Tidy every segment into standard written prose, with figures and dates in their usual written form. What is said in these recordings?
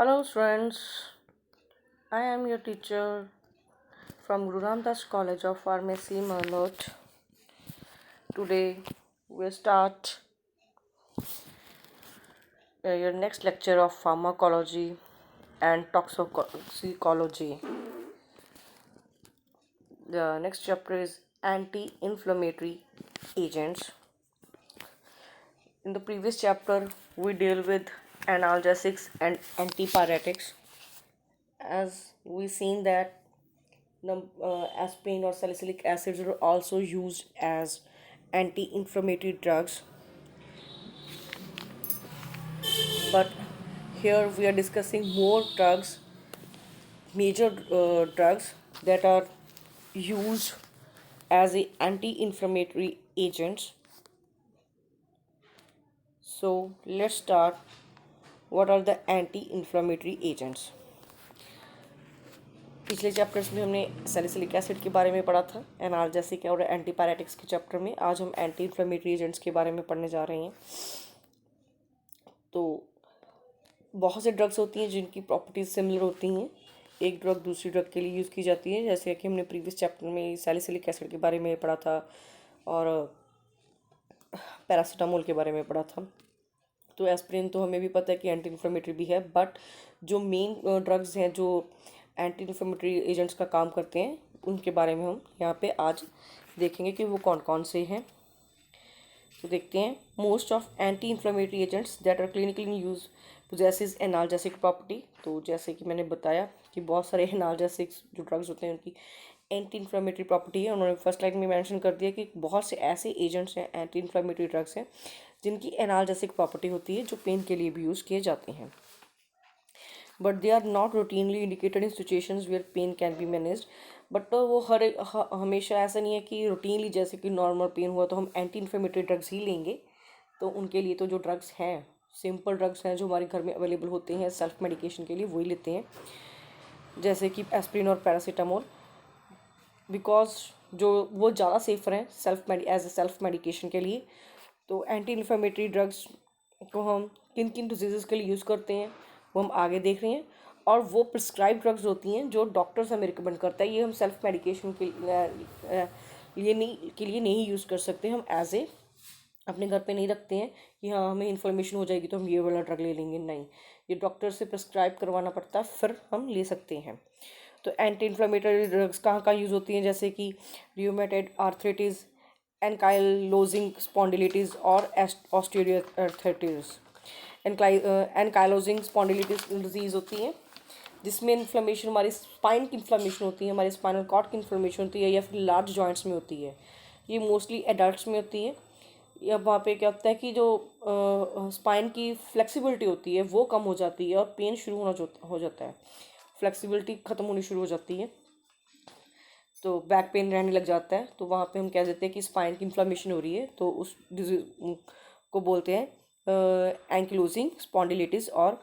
Hello friends, I am your teacher from Guru Ramdas College of Pharmacy, Malot. Today we start your next lecture of pharmacology and toxicology. The next chapter is anti-inflammatory agents. In the previous chapter, we deal with analgesics and antipyretics. As we seen that aspirin or salicylic acids are also used as anti-inflammatory drugs, but here we are discussing more drugs, major drugs that are used as a anti-inflammatory agents. So let's start. What are the anti-inflammatory agents? पिछले chapters में हमने salicylic acid के बारे में पढ़ा था, analgesic और antipyretics के चैप्टर में। आज हम एंटी इन्फ्लेमेटरी एजेंट्स के बारे में पढ़ने जा रहे हैं। तो बहुत से ड्रग्स होती हैं जिनकी प्रॉपर्टीज सिमिलर होती हैं, एक ड्रग दूसरी ड्रग के लिए यूज़ की जाती है। जैसे कि हमने प्रीवियस चैप्टर में सैलिसिलिक एसिड के बारे में पढ़ा था और पैरासीटामोल के बारे में पढ़ा था। तो एस्पिरिन तो हमें भी पता है कि एंटी इन्फ्लेमेटरी भी है, बट जो मेन ड्रग्स हैं जो एंटी इन्फ्लेमेटरी एजेंट्स का काम करते हैं उनके बारे में हम यहाँ पे आज देखेंगे कि वो कौन कौन से हैं। तो देखते हैं। Most of anti inflammatory agents that are clinically use possesses analgesic property. तो जैसे कि मैंने बताया कि बहुत सारे एनाल्जेसिक्स जो ड्रग्स होते हैं उनकी एंटी इन्फ्लेमेटरी प्रॉपर्टी है। उन्होंने फर्स्ट लाइन में मेंशन कर दिया कि बहुत से ऐसे एजेंट्स हैं, एंटी इन्फ्लेमेटरी ड्रग्स हैं जिनकी एनाल्जेसिक प्रॉपर्टी होती है, जो पेन के लिए भी यूज़ किए जाते हैं। But they are not routinely indicated in situations where pain can be managed. But वो हमेशा ऐसा नहीं है कि रूटीनली जैसे कि नॉर्मल पेन हुआ तो हम एंटी इन्फ्लेमेटरी ड्रग्स ही लेंगे। तो उनके लिए तो जो ड्रग्स हैं, सिंपल ड्रग्स हैं जो हमारे घर में अवेलेबल होते हैं सेल्फ मेडिकेशन के लिए, वही लेते हैं, जैसे कि एस्पिरिन और पैरासीटामोल, बिकॉज जो वो ज़्यादा सेफर हैं एज ए सेल्फ मेडिकेशन के लिए। तो एंटी इन्फ्लेमेटरी ड्रग्स को हम किन किन डिजीज़ के लिए यूज़ करते हैं वो हम आगे देख रहे हैं। और वो प्रिस्क्राइब ड्रग्स होती हैं जो डॉक्टर्स हमें रिकमेंड करता है। ये हम सेल्फ मेडिकेशन के लिए नहीं यूज़ कर सकते। हम एज ए अपने घर पे नहीं रखते हैं कि हाँ हमें इन्फ्लेमेशन हो जाएगी तो हम ये वाला ड्रग ले लेंगे, नहीं, ये डॉक्टर से प्रिस्क्राइब करवाना पड़ता है, फिर हम ले सकते हैं। तो एंटी इन्फ्लेमेटरी ड्रग्स कहाँ कहाँ यूज़ होती हैं, जैसे कि रियूमेटॉइड आर्थराइटिस, एनकाइलोजिंग स्पॉन्डिलिटिस और ऑस्टियोआर्थराइटिस। एनकाइलोजिंग स्पॉन्डिलिटिस डिजीज़ होती है जिसमें इन्फ्लेमेशन हमारी स्पाइन की इन्फ्लेमेशन होती है, हमारे स्पाइनल कॉर्ड की इन्फ्लेमेशन होती है, या फिर लार्ज जॉइंट्स में होती है। ये मोस्टली एडल्ट्स में होती है। या वहाँ पे क्या होता है कि जो स्पाइन की फ्लेक्सिबिलिटी होती है वो कम हो जाती है और पेन शुरू हो जाता है, फ्लेक्सिबिलिटी ख़त्म होनी शुरू हो जाती है, तो बैक पेन रहने लग जाता है। तो वहाँ पे हम कह देते हैं कि स्पाइन की इन्फ्लेमेशन हो रही है, तो उस डिजीज को बोलते हैं एंकिलोजिंग स्पॉन्डिलिटिस। और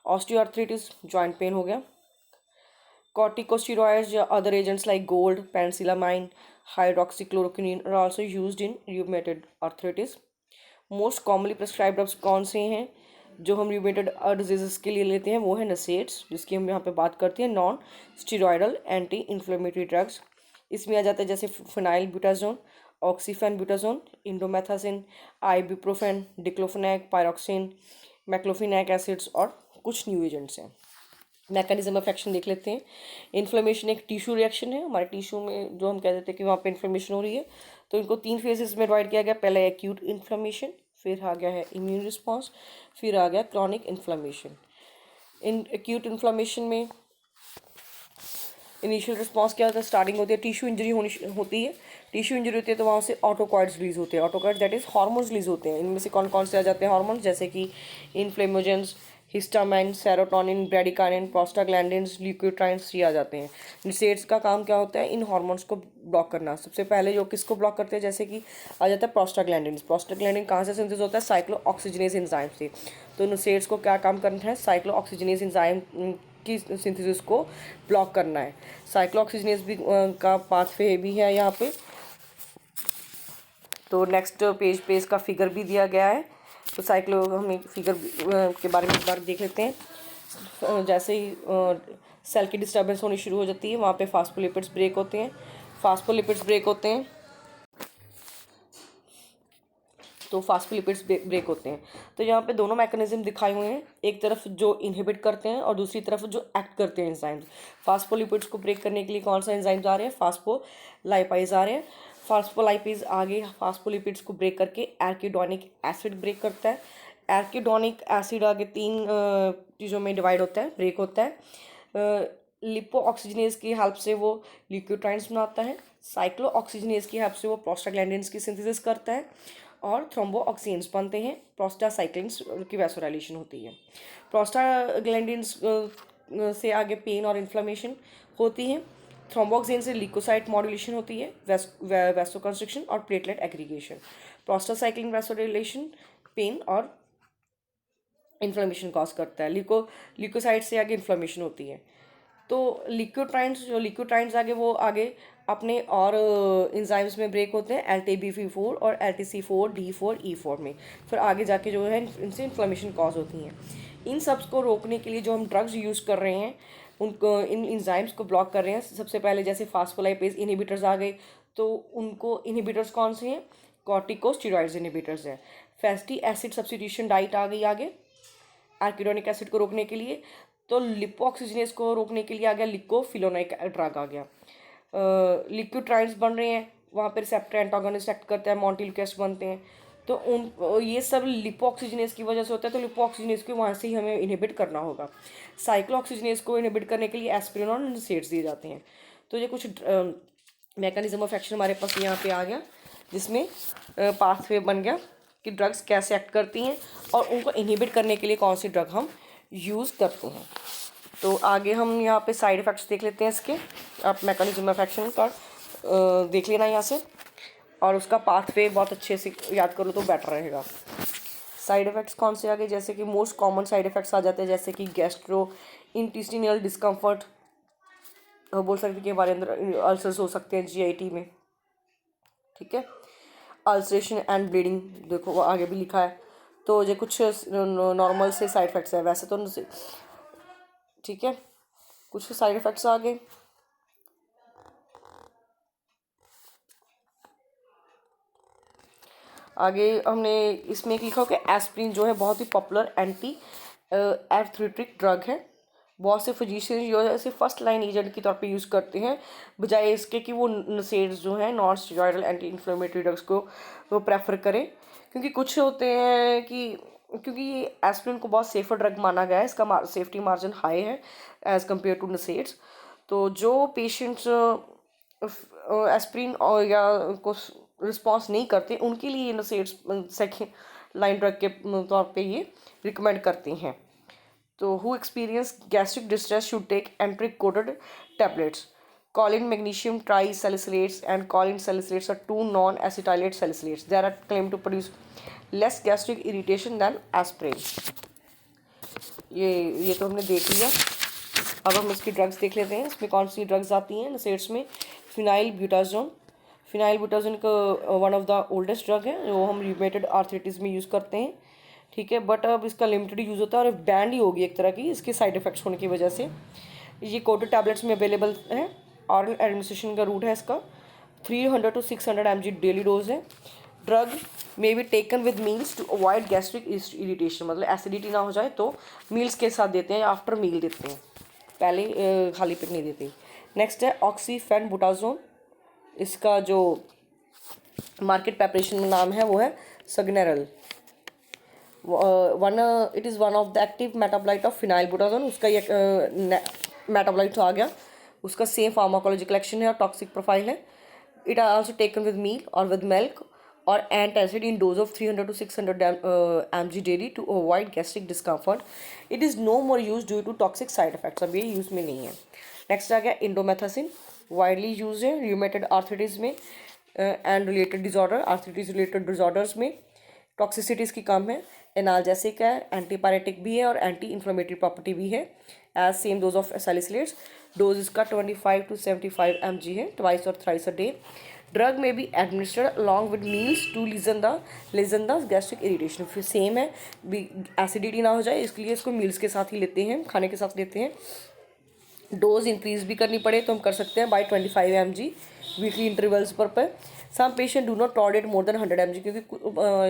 ऑस्टियोआर्थराइटिस जॉइंट पेन हो गया। कॉर्टिकोस्टेरॉइड्स या other agents like gold, penicillamine, hydroxychloroquine are also used in rheumatoid arthritis. Most commonly prescribed drugs कौन से हैं जो हम रूमेटॉइड डिजीज़ के लिए लेते हैं, वो है नसेट्स, जिसकी हम यहाँ पे बात करते हैं, non steroidal anti inflammatory drugs. इसमें आ जाता है जैसे phenylbutazone, oxyphenbutazone, indomethacin, ibuprofen, diclofenac, piroxicam, meclofenac acids और कुछ न्यू एजेंट्स हैं। मैकेनिज्म ऑफ एक्शन देख लेते हैं। इन्फ्लेमेशन एक टिश्यू रिएक्शन है, हमारे टिश्यू में जो हम कह देते हैं कि वहाँ पे इन्फ्लेमेशन हो रही है। तो इनको 3 फेजेस में डिवाइड किया गया। पहले एक्यूट इन्फ्लेमेशन, फिर आ गया है इम्यून रिस्पॉन्स, फिर आ गया chronic inflammation. In acute inflammation में इनिशियल रिस्पॉन्स क्या होता है, स्टार्टिंग होती है, टिश्यू इंजरी होती है। टिश्यू इंजरी होती है तो वहाँ से ऑटोकॉइड्स रिलीज होते हैं। ऑटोकॉइड्स दैट इज हार्मोन्स रिलीज होते हैं। इनमें से कौन कौन से आ जाते हैं हार्मोन्स, जैसे कि inflammogens, histamine, serotonin, bradykinin, prostaglandins, leukotrienes, ये आ जाते हैं। निसेट्स का काम क्या होता है, इन हार्मोन्स को ब्लॉक करना। सबसे पहले जो किसको ब्लॉक करते हैं, जैसे कि आ जाता है प्रोस्टाग्लैंडिन्स। प्रोस्टाग्लैंडिन कहाँ से सिंथेसिस होता है, साइक्लोऑक्सीजनेज एंजाइम से। तो निसेट्स को क्या काम करना है, साइक्लोऑक्सीजनेज एंजाइम की सिंथेसिस को ब्लॉक करना है। साइक्लोऑक्सीजनेज भी का पाथवे भी है यहाँ पे। तो नेक्स्ट पेज पे इसका फिगर भी दिया गया है। तो साइक्लो हमें फिगर के बारे में एक बार देख लेते हैं। जैसे ही सेल की डिस्टर्बेंस होनी शुरू हो जाती है वहाँ पे फास्फोलिपिड्स ब्रेक होते हैं। फास्फोलिपिड्स ब्रेक होते हैं तो फास्फोलिपिड्स ब्रेक होते हैं। तो यहाँ पे दोनों मैकेनिज्म दिखाए हुए हैं, एक तरफ जो इनहिबिट करते हैं और दूसरी तरफ जो एक्ट करते हैं एंजाइम्स। फास्फोलिपिड्स को ब्रेक करने के लिए कौन सा एंजाइम्स आ रहे हैं? फास्फोलाइपाइज आ रहे हैं। फास्फोलाइपेज आगे फास्फोलिपिड्स को ब्रेक करके एर्किडोनिक एसिड ब्रेक करता है। एर्किडोनिक एसिड आगे तीन चीज़ों में डिवाइड होता है, ब्रेक होता है। लिपो ऑक्सीजनेज की हेल्प से वो ल्यूकोट्राइन्स बनाता है। साइक्लो ऑक्सीजनेज की हेल्प से वो प्रोस्टाग्लैंडिन्स की सिंथेसिस करता है और थ्रोम्बोऑक्सीन्स बनते हैं। प्रोस्टासाइक्लिन्स की वैसोडाइलेशन होती है। प्रोस्टाग्लैंडिन्स से आगे पेन और इन्फ्लेमेशन होती है। थ्रोम्बोक्सिन से ल्यूकोसाइट मॉड्यूलेशन होती है, वैसोकंस्ट्रिक्शन और platelet aggregation. Prostacyclin vasodilation pain और इन्फ्लेमेशन कॉज करता है। ल्यूकोसाइट से आगे इन्फ्लेमेशन होती है। तो लिक्विट्राइन्स आगे वो आगे अपने और इंजाइम्स में ब्रेक होते हैं, LTBP4 और LTC4D4E4 में। फिर आगे जाके जो है इनसे इन्फ्लेमेशन कॉज होती हैं। इन सब को रोकने के लिए जो हम ड्रग्स यूज़ कर रहे हैं उनको, इन इंजाइम्स को ब्लॉक कर रहे हैं। सबसे पहले जैसे फास्फोलाइपेज इनहिबिटर्स आ गए, तो उनको इनहिबिटर्स कौन से हैं? कॉर्टिकोस्टेरॉइड्स इनहिबिटर्स हैं। फैटी एसिड सब्स्टिट्यूशन डाइट आ गई आगे एर्किडोनिक एसिड को रोकने के लिए। तो लिपोऑक्सीजनेज को रोकने के लिए आ गया लिकोफिलोनाइक ड्रग आ गया। लिक्विट्राइन्स बन रहे हैं, वहाँ पर रिसेप्टर एंटागोनिस्ट एक्ट करता है, मॉन्टिल्यूकेस्ट बनते हैं। तो उन ये सब लिपोऑक्सीजनेज की वजह से होता है। तो लिपोऑक्सीजनेज को वहाँ से ही हमें इनहिबिट करना होगा। साइक्लोऑक्सीजनेज को इनहिबिट करने के लिए एस्पिरिन और NSAIDs दिए जाते हैं। तो ये कुछ मैकेनिज्म ऑफ एक्शन हमारे पास यहाँ पे आ गया, जिसमें पाथवे बन गया कि ड्रग्स कैसे एक्ट करती हैं और उनको इनहिबिट करने के लिए कौन सी ड्रग हम यूज़ करते हैं। तो आगे हम यहाँ पे साइड इफ़ेक्ट्स देख लेते हैं इसके। आप मैकेनिज्म ऑफ एक्शन का देख लेना यहाँ से, और उसका पाथवे बहुत अच्छे से याद करो तो बेटर रहेगा। साइड इफ़ेक्ट्स कौन से आगे, जैसे कि मोस्ट कॉमन साइड इफ़ेक्ट्स आ जाते हैं, जैसे कि गैस्ट्रो इंटेस्टिनल डिस्कम्फर्ट, बोल सकते कि हमारे अंदर अल्सर्स हो सकते हैं GIT में, ठीक है। अल्सरेशन एंड ब्लीडिंग, देखो वो आगे भी लिखा है। तो ये कुछ नॉर्मल से साइड इफ़ेक्ट्स है, वैसे तो ठीक है। कुछ साइड इफ़ेक्ट्स आ गए। आगे हमने इसमें एक लिखा हो कि एस्प्रिन जो है बहुत ही पॉपुलर एंटी आर्थराइटिक ड्रग है। बहुत से फिजिशियन जो है इसे फर्स्ट लाइन एजेंट के तौर पे यूज़ करते हैं, बजाय इसके कि वो NSAIDs जो हैं non steroidal anti inflammatory drugs को वो प्रेफर करें। क्योंकि कुछ होते हैं कि क्योंकि ये एस्प्रिन को बहुत सेफर ड्रग माना गया है, इसका सेफ्टी मार्जिन हाई है एज़ कम्पेयर टू NSAIDs। तो जो पेशेंट्स एस्प्रिन और या को रिस्पॉन्स नहीं करते, उनके लिए NSAIDs सेकेंड लाइन ड्रग के तौर पे ये रिकमेंड करते हैं। तो who experience gastric distress should take enteric coated tablets. Choline magnesium trisalicylates and choline salicylates are two non-acetylate salicylates. They are claimed to produce less gastric irritation than aspirin. ये तो हमने देख लिया। अब हम इसकी ड्रग्स देख लेते हैं। इसमें कौन सी ड्रग्स आती हैं NSAIDs में? फिनाइल ब्यूटाजोन का one of the oldest drug है, जो हम रियूमेटॉइड आर्थराइटिस में यूज़ करते हैं, ठीक है। बट अब इसका लिमिटेड यूज़ होता है और बैन ही होगी एक तरह की इसके साइड इफ़ेक्ट्स होने की वजह से। ये कोटेड टैबलेट्स में अवेलेबल है। ऑरल एडमिनिस्ट्रेशन का रूट है इसका 300 to 600 mg डेली डोज है। Drug may be taken with meals to avoid gastric irritation, मतलब एसिडिटी ना हो जाए तो मील्स के साथ देते हैं, आफ्टर मील देते हैं, पहले खाली पेट नहीं देते। नेक्स्ट है ऑक्सीफेनबुटाजोन। इसका जो मार्केट प्रेपरेशन नाम है वो है सगनेरल। It is one of the active metabolite of phenylbutazone. उसका ये मेटाबोलाइट आ गया, उसका सेम फार्माकोलॉजिकल एक्शन है और टॉक्सिक प्रोफाइल है। It are also taken with meal और विद मिल्क और antacid in dose of 300 to 600 mg daily to avoid gastric discomfort. It is no more use due to toxic side effects, अब ये use में नहीं है। Next आ गया indomethacin, widely use है रियूमेटॉइड आर्थराइटिस में and related disorder, arthritis related disorders में। टॉक्सिसिटीज़ की कम है, एनाल्जेसिक है, एंटीपायरेटिक भी है और एंटी इन्फ्लेमेटरी प्रॉपर्टी भी है। As same dose of salicylates, dose इसका 25 to 75 mg है, ट्वाइस और thrice a day. Drug may be administered along with meals to lessen the gastric irritation. फिर सेम है, एसिडिटी ना हो जाए इसलिए इसको मील्स के साथ ही लेते हैं, खाने के साथ लेते हैं। डोज इंक्रीज भी करनी पड़े तो हम कर सकते हैं बाई 25 mg वीकली इंटरवल्स पर। Some patient do not tolerate more than 100 mg, क्योंकि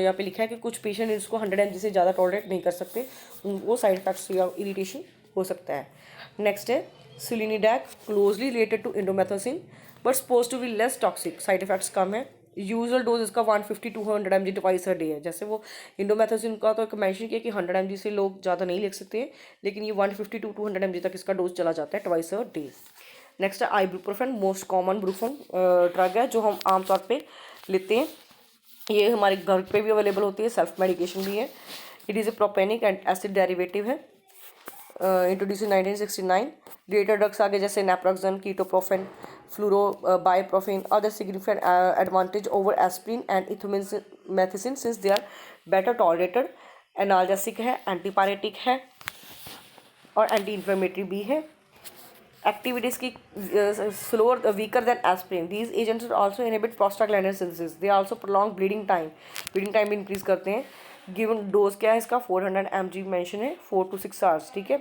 यहाँ पे लिखा है कि कुछ पेशेंट इसको 100 mg से ज़्यादा टॉलरेट नहीं कर सकते, वो साइड इफेक्ट्स या इरिटेशन हो सकता है। नेक्स्ट है sulindac, closely related to indomethacin but suppose to be less toxic, side effects कम है। यूजुअल डोज इसका 150 to 100 mg twice a day है। जैसे वो इंडोमेथोसिन का तो एक मेंशन किया कि 100 mg से लोग ज़्यादा नहीं ले सकते हैं, लेकिन ये 150 to 200 mg तक इसका डोज चला जाता है ट्वाइस अ डे। नेक्स्ट है ibuprofen, most common Brufen drug है जो हम आमतौर पे लेते हैं। ये हमारे घर पे भी अवेलेबल होती है, सेल्फ मेडिकेशन भी है। It is a propionic and acid derivative है, इंट्रोड्यूस इन 1969। रिलेटेड ड्रग्स आगे जैसे naproxen, ketoprofen, flurbiprofen. Other significant advantage over aspirin and indomethacin since they are better tolerated. Analgesic है, एंटीपायरेटिक है और एंटी इन्फ्लेमेटरी भी है। एक्टिविटीज की slower weaker than aspirin. These agents also inhibit prostaglandin synthesis. They also prolong bleeding time भी increase करते हैं। Given dose क्या है इसका 400 mg मेंशन है, 4 to 6 hours, ठीक है।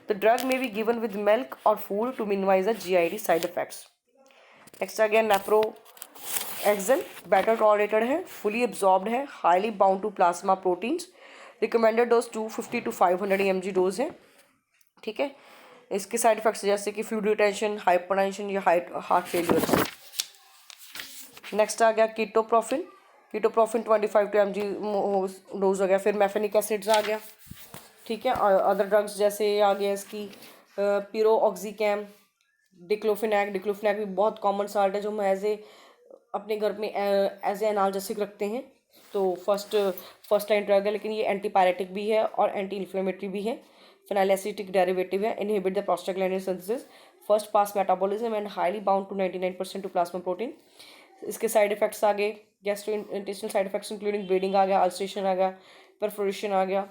The drug may be given with milk और food to minimise the GIT side effects. Next again naproxen, better tolerated है, फुली एब्जॉर्ब्ड है, highly bound to plasma proteins. Recommended dose 250 to 500 mg dose है, ठीक है। इसके side effects जैसे कि fluid retention, hypertension या हार्ट फेलियर। नेक्स्ट आ गया कीटोप्रोफिन 25 mg डोज हो गया। फिर मेफेनिक एसिड्स आ गया, ठीक है। और अदर ड्रग्स जैसे आ गया इसकी पिरोऑक्सीकैम, डिक्लोफिनैक भी बहुत कॉमन साल्ट है जो हम अपने घर में एज ए एनाल्जेसिक रखते हैं। तो फर्स्ट लाइन ड्रग है, लेकिन ये एंटीपायरेटिक भी है और एंटी इन्फ्लेमेटरी भी है। फिनाइलएसिटिक डेरिवेटिव है, inhibit the prostaglandin synthesis, first pass metabolism and highly bound to 99% to plasma protein. इसके साइड इफेक्ट्स आ गए gastrointestinal side effects including bleeding आ गया, अल्सरेशन आ गया, परफोरेशन आ गया।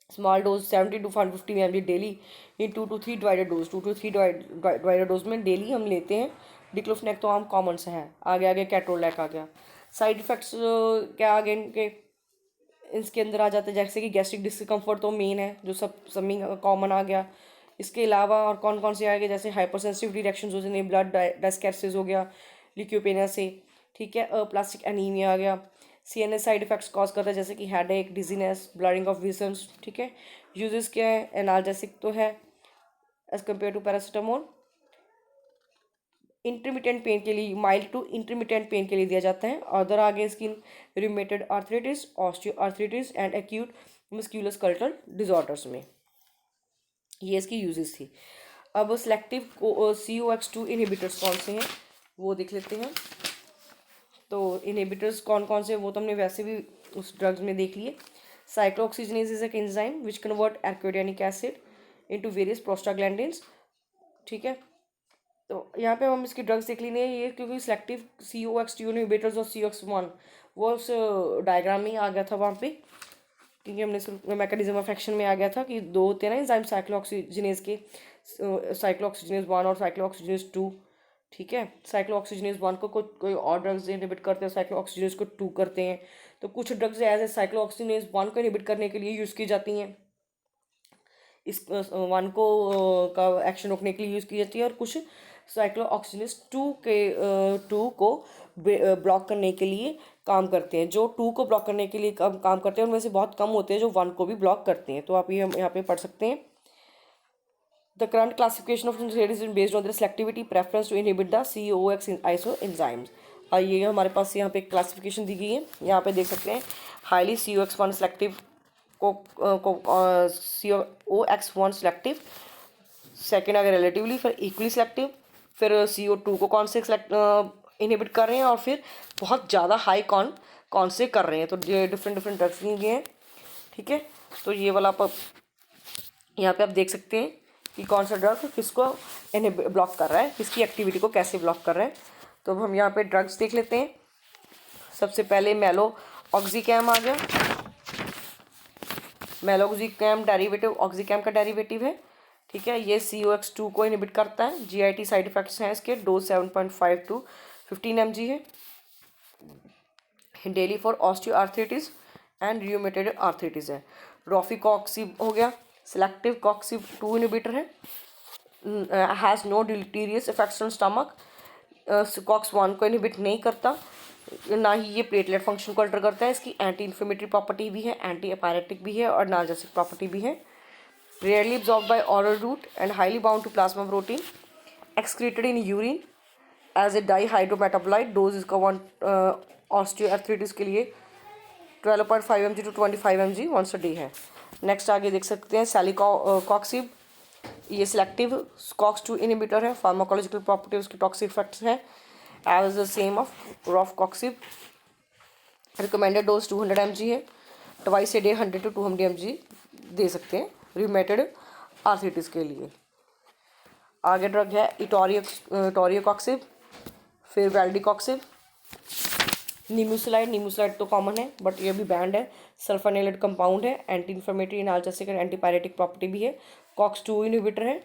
Small dose 70 to 150 mg daily in 2 to 3 divided dose में डेली हम लेते हैं। डिक्लोफिनैक तो आम कॉमन से है। आगे कैट्रोलैक आ गया। साइड इफेक्ट्स क्या आगे इनके इसके अंदर आ जाते हैं जैसे कि गैस्ट्रिक डिस्कम्फर्ट तो मेन है जो सब में कॉमन आ गया। इसके अलावा और कौन कौन से आ गए जैसे हाइपरसेंसिटिविटी रिएक्शंस हो जाते हैं, ब्लड डायस्कैरिसिस हो गया ल्यूकोपेनिया से, ठीक है। प्लास्टिक एनीमिया आ गया। CNS साइड इफेक्ट्स कॉज करता है जैसे कि headache, dizziness, blurring of visions, ठीक है। यूजेस क्या है, एनाल्जेसिक तो है as compare to paracetamol. Intermittent pain के लिए, माइल्ड टू इंटरमिटेंट पेन के लिए दिया जाता है। अदर आगे skin rheumatoid arthritis, osteoarthritis and acute musculoskeletal disorders में ये इसकी यूजेस थी। अब सेलेक्टिव COX2 इनहिबिटर्स कौन से हैं वो देख लेते हैं। तो इनहिबिटर्स कौन कौन से वो तो हमने वैसे भी उस ड्रग्स में देख लिए। साइक्लोऑक्सीजनेज इज एक enzyme which convert arachidonic acid into various prostaglandins, ठीक है। तो यहाँ पे हम इसकी ड्रग्स देख लेंगे ये क्योंकि सिलेक्टिव COX2 इनहिबिटर्स और COX1 वो उस डायग्राम में ही आ गया था वहाँ पे, क्योंकि हमने सिर्फ मैकेनिज्म ऑफ एक्शन में आ गया था कि दो होते हैं ना एंजाइम साइक्लोऑक्सीजनेज के, साइक्लोऑक्सीजनेज 1 और साइक्लोऑक्सीजनेज 2, ठीक है। साइक्लोऑक्सीजनेज 1 को कोई और ड्रग्स इनहिबिट करते हैं, साइक्लोऑक्सीजनेज को 2 करते हैं। तो कुछ ड्रग्स एज ए साइक्लोऑक्सीजनेज 1 को इनहिबिट करने के लिए यूज़ की जाती हैं, इस 1 को का एक्शन रोकने के लिए यूज़ की जाती है, और कुछ साइक्लोऑक्सीजनेज 2 को ब्लॉक करने के लिए काम करते हैं। जो 2 को ब्लॉक करने के लिए काम करते हैं उनमें से बहुत कम होते हैं जो 1 को भी ब्लॉक करते हैं। तो आप ये हम यहाँ पे पढ़ सकते हैं। The current classification of is based on their selectivity preference to inhibit the COX isoenzymes। ये हमारे पास यहाँ पे क्लासिफिकेशन दी गई है, यहाँ पे देख सकते हैं। Highly COX1 selective COX1 selective, second अगर रिलेटिवली, फिर इक्वली सेलेक्टिव, फिर CO2 को कौन से इनहिबिट कर रहे हैं, और फिर बहुत ज़्यादा हाई कौन से कर रहे हैं। तो ये डिफरेंट ड्रग्स दिए हैं, ठीक है। तो ये वाला आप यहाँ पे आप देख सकते हैं कि कौन सा ड्रग किसको ब्लॉक कर रहा है, किसकी एक्टिविटी को कैसे ब्लॉक कर रहा है। तो अब हम यहाँ पे ड्रग्स देख लेते हैं। सबसे पहले मेलोऑक्सीकैम आ गया। मेलोऑक्सीकैम डेरिवेटिव ऑक्सीकैम का डेरिवेटिव है, ठीक है। ये COX2 को इनहिबिट करता है। GIT साइड इफेक्ट्स हैं इसके, डोज 7.5 to 15 mg है। Daily for osteoarthritis and rheumatoid arthritis है। रोफिकॉक्सिब हो गया, सेलेक्टिव कॉक्सिब 2 इनहिबिटर है, has no deleterious effects on stomach. Cox 1 को इनहिबिट नहीं करता, ना ही ये प्लेटलेट फंक्शन को अल्टर करता है। इसकी एंटी इन्फ्लेमेटरी प्रॉपर्टी भी है, एंटी एपायरेटिक भी है और एनाल्जेसिक प्रॉपर्टी भी है। Rarely absorbed by oral route and highly bound to plasma protein, excreted in urine as a dihydrometabolite। Dose इसका 1 ऑस्टियोआर्थराइटिस के लिए 12.5 mg to 25 mg once a day है। नेक्स्ट आगे देख सकते हैं सैलिकॉक्सिब, ये सिलेक्टिव कॉक्स 2 इनहिबिटर है। फार्माकोलॉजिकल प्रॉपर्टी उसकी टॉक्सिक इफेक्ट्स है as the same of rofecoxib. Recommended dose 200 mg है। Twice a day 100 to 200 mg दे सकते हैं रियूमेटॉइड आर्थराइटिस के लिए। आगे ड्रग है इटोरियोकॉक्सिब, फिर वेल्डिकॉक्सिब, नीमूसलाइड तो कॉमन है बट ये भी बैंड है। सल्फानेलेट कंपाउंड है, anti inflammatory, analgesic and antipyretic property भी है। कॉक्स 2 इनहिबिटर है,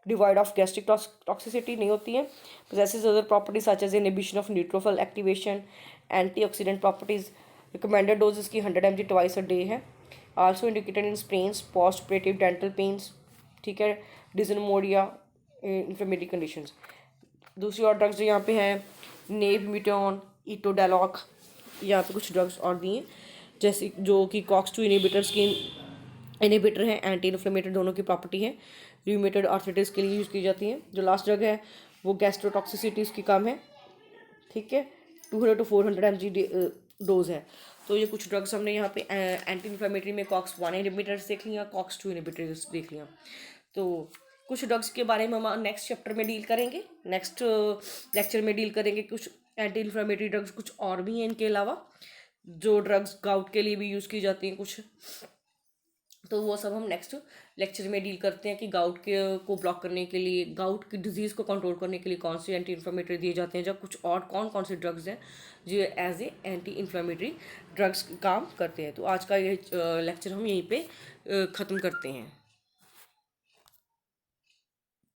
डिवाइड ऑफ गैस्ट्रिक टॉक्सिसिटी नहीं होती है। Possesses other properties such as inhibition of neutrophil activation, antioxidant properties. Recommended dose इसकी 100 mg ट्वाइस अ डे है। Also indicated in sprains, post operative dental pains, ठीक है, डिसनमोडिया, inflammatory conditions. दूसरी और drugs जो यहाँ पे हैं नेबम्यूटोन, इटोडेलॉक, यहाँ पे कुछ ड्रग्स और दिए जैसे जो कि कॉक्स 2 इनहिबिटर्स की इनहिबिटर है, एंटी इन्फ्लेमेटरी दोनों की प्रॉपर्टी है, रियूमेटॉइड आर्थराइटिस के लिए यूज़ की जाती हैं। जो लास्ट ड्रग है वो गैस्ट्रोटॉक्सिसिटी उसकी कम है, ठीक है, 200 to 400 mg डोज है। तो ये कुछ ड्रग्स हमने यहाँ पे एंटी इन्फ्लेमेटरी में कॉक्स 1 इनहिबिटर्स देख लिया, कॉक्स 2 इनहिबिटर्स देख लिया। तो कुछ ड्रग्स के बारे में हम नेक्स्ट चैप्टर में डील करेंगे, नेक्स्ट लेक्चर में डील करेंगे। कुछ एंटी इन्फ्लेमेटरी ड्रग्स कुछ और भी हैं इनके अलावा, जो ड्रग्स गाउट के लिए भी यूज़ की जाती हैं कुछ, तो वो सब हम नेक्स्ट लेक्चर में डील करते हैं कि गाउट के को ब्लॉक करने के लिए, गाउट की डिजीज़ को कंट्रोल करने के लिए कौन से एंटी इन्फ्लेमेटरी दिए जाते हैं, जब कुछ और कौन कौन से ड्रग्स हैं जो as a anti inflammatory drugs काम करते हैं। तो आज का ये लेक्चर हम यहीं पे ख़त्म करते हैं।